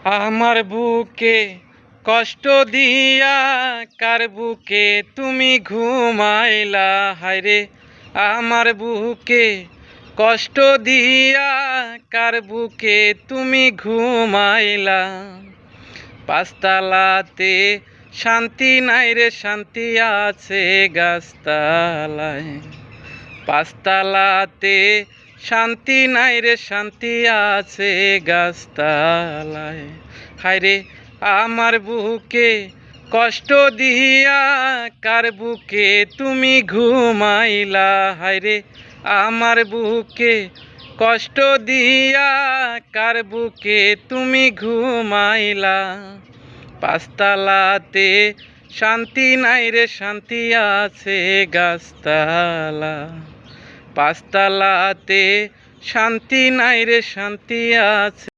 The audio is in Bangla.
আমার বুকে কষ্ট দিয়া কার বুকে তুমি ঘুমাইলা হায়রে। আমার বুকে কষ্ট দিয়া কার বুকে তুমি ঘুমাইলা। পাঁচতলাতে শান্তি নাই রে, শান্তি আছে গাছতলায়। পাঁচতলাতে শান্তি নাই রে, শান্তি আছে গাছতলায়। হায়রে আমার বুকে কষ্ট দিয়া কার বুকে তুমি ঘুমাইলা। হায়রে আমার বুকে কষ্ট দিয়া কার বুকে তুমি ঘুমাইলা। পাঁচতলাতে শান্তি নাই রে, শান্তি আছে গাছতলা। পাঁচতলাতে শান্তি নাই রে, শান্তি আছে।